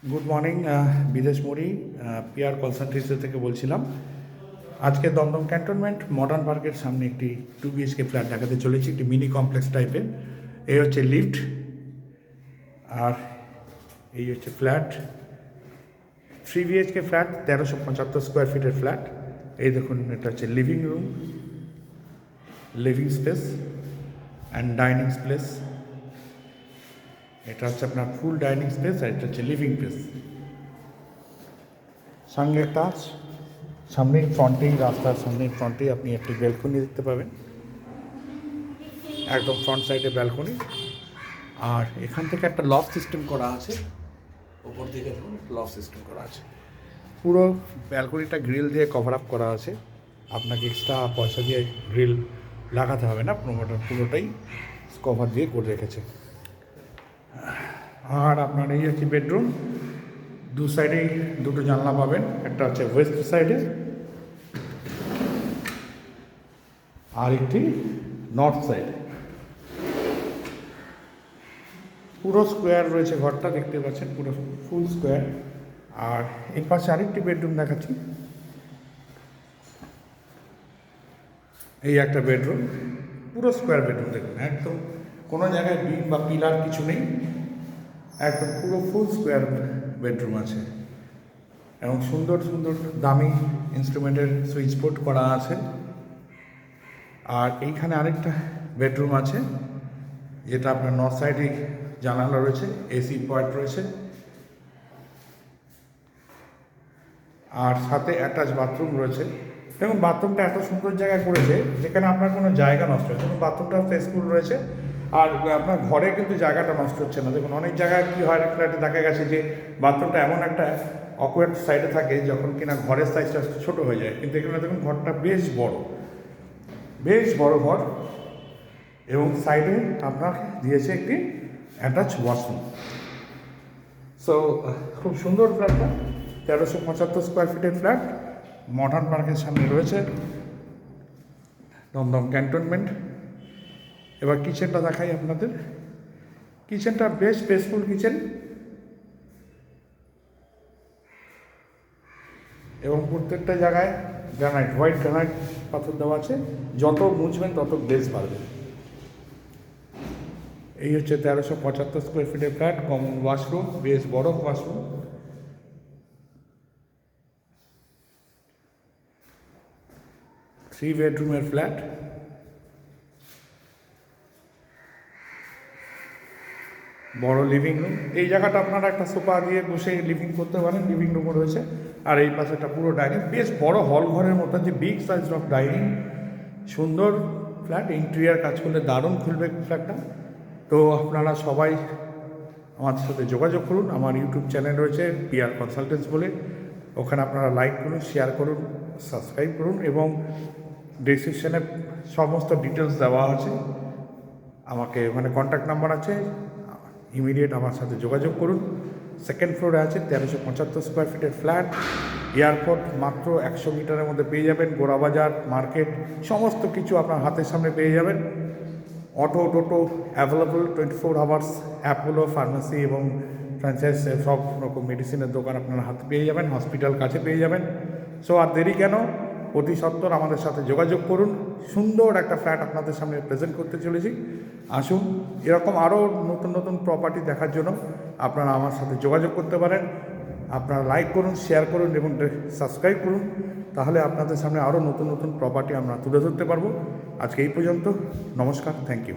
Good morning, বিদেশ মরি PR consultancy থেকে বলছিলাম। আজকে দমদম ক্যান্টনমেন্ট মডার্ন পার্কের সামনে একটি 2 BHK ফ্ল্যাট দেখাতে চলেছি, একটি মিনি কমপ্লেক্স টাইপের। এই হচ্ছে লিফট, আর এই হচ্ছে ফ্ল্যাট। 3 BHK ফ্ল্যাট, 1375 স্কোয়ার ফিটের ফ্ল্যাট। এই দেখুন, এটা হচ্ছে living room, living space and dining space. এটা হচ্ছে আপনার ফুল ডাইনিং স্পেস, আর এটা হচ্ছে লিভিং স্পেস। সঙ্গে টাচ সামনেই ফ্রন্টেই, রাস্তার সামনেই ফ্রন্টেই আপনি একটি ব্যালকনি দেখতে পাবেন, একদম ফ্রন্ট সাইডে ব্যালকনি। আর এখান থেকে একটা লফ সিস্টেম করা আছে, ওপর দিকে লফ সিস্টেম করা আছে। পুরো ব্যালকনিটা গ্রিল দিয়ে কভার আপ করা আছে, আপনাকে এক্সট্রা পয়সা দিয়ে গ্রিল লাগাতে হবে না, পুরোটাই কভার দিয়ে করে রেখেছে। আর আপনার এই হচ্ছে বেডরুম, দু সাইডেই দুটো জানলা পাবেন, একটা হচ্ছে ওয়েস্ট সাইডে আর একটি নর্থ সাইডে। পুরো স্কোয়ার রয়েছে ঘরটা, দেখতে পাচ্ছেন পুরো ফুল স্কোয়ার। আর এর পাশে আরেকটি বেডরুম দেখাচ্ছি, এই একটা বেডরুম, পুরো স্কোয়ার বেডরুম। দেখুন, একদম কোনো জায়গায় বিম বা পিলার কিছু নেই, একদম পুরো ফুল স্কোয়ার বেডরুম আছে। এবং সুন্দর সুন্দর দামি ইনস্ট্রুমেন্টের সুইচ বোর্ড করা আছে। আর এইখানে আরেকটা বেডরুম আছে, যেটা আপনার নর্থ সাইডে জানালা রয়েছে, এসি পয়েন্ট রয়েছে, আর সাথে অ্যাটাচ বাথরুম রয়েছে। দেখুন, বাথরুমটা এত সুন্দর জায়গায় করেছে যেখানে আপনার কোনো জায়গা নষ্ট হচ্ছে না। বাথরুমটা ফেসফুল রয়েছে, আর আপনার ঘরে কিন্তু জায়গাটা নষ্ট হচ্ছে না। দেখুন, অনেক জায়গায় কী হয়, ফ্ল্যাটে দেখা গেছে যে বাথরুমটা এমন একটা অকওয়ার্ড সাইডে থাকে যখন কিনা ঘরের সাইজটা ছোটো হয়ে যায়, কিন্তু এখানে দেখুন ঘরটা বেশ বড় ঘর। এবং সাইডে আপনার দিয়েছে একটি অ্যাটাচ ওয়াশরুম। সো খুব সুন্দর ফ্ল্যাটটা, 1375 স্কোয়ার ফিটের ফ্ল্যাট, মডার্ন পার্কের সামনে রয়েছে, দমদম ক্যান্টনমেন্ট। এবার কিচেনটা দেখাই আপনাদের। কিচেনটা বেশ স্পেসফুল কিচেন, এবং প্রত্যেকটা জায়গায় গ্রানাইট, হোয়াইট গ্রানাইট পাথর দেওয়া আছে। যত মুছবেন তত গ্লেজ বাড়বে। এই হচ্ছে 1375 স্কোয়ার ফিটের ফ্ল্যাট, কমন ওয়াশরুম, বেশ বড় ওয়াশরুম। 3 বেডরুমের ফ্ল্যাট, বড় লিভিং রুম। এই জায়গাটা আপনারা একটা সোফা দিয়ে বসে লিভিং করতে পারেন, লিভিং রুমও রয়েছে। আর এই পাশে একটা পুরো ডাইনিং, বেশ বড় হল ঘরের মতো, যে বিগ সাইজ অফ ডাইনিং। সুন্দর ফ্ল্যাট, ইন্টেরিয়ার কাজ করলে দারুণ খুলবে ফ্ল্যাটটা। তো আপনারা সবাই আমার সাথে যোগাযোগ করুন। আমার ইউটিউব চ্যানেল রয়েছে পিআর কনসালটেন্টস বলে, ওখানে আপনারা লাইক করুন, শেয়ার করুন, সাবস্ক্রাইব করুন, এবং ডেসক্রিপশানে সমস্ত ডিটেলস দেওয়া আছে। আমাকে ওখানে কন্ট্যাক্ট নাম্বার আছে, ইমিডিয়েট আমার সাথে যোগাযোগ করুন। সেকেন্ড ফ্লোরে আছে 1375 স্কোয়ার ফিটের ফ্ল্যাট। এয়ারপোর্ট মাত্র 100 মিটারের মধ্যে পেয়ে যাবেন, গোড়াবাজার মার্কেট সমস্ত কিছু আপনার হাতের সামনে পেয়ে যাবেন। অটো টোটো অ্যাভেলেবল 24 আওয়ার্স, অ্যাপোলো ফার্মেসি এবং ফ্র্যাঞ্চাইজ সব রকম মেডিসিনের দোকান আপনার হাতে পেয়ে যাবেন, হসপিটাল কাছে পেয়ে যাবেন। সো আর দেরি কেন, অতি সত্বর আমাদের সাথে যোগাযোগ করুন। সুন্দর একটা ফ্ল্যাট আপনাদের সামনে প্রেজেন্ট করতে চলেছি। আসুন, এরকম আরও নতুন নতুন প্রপার্টি দেখার জন্য আপনারা আমার সাথে যোগাযোগ করতে পারেন। আপনারা লাইক করুন, শেয়ার করুন এবং সাবস্ক্রাইব করুন, তাহলে আপনাদের সামনে আরও নতুন নতুন প্রপার্টি আমরা তুলে ধরতে পারবো। আজকে এই পর্যন্ত, নমস্কার, থ্যাংক ইউ।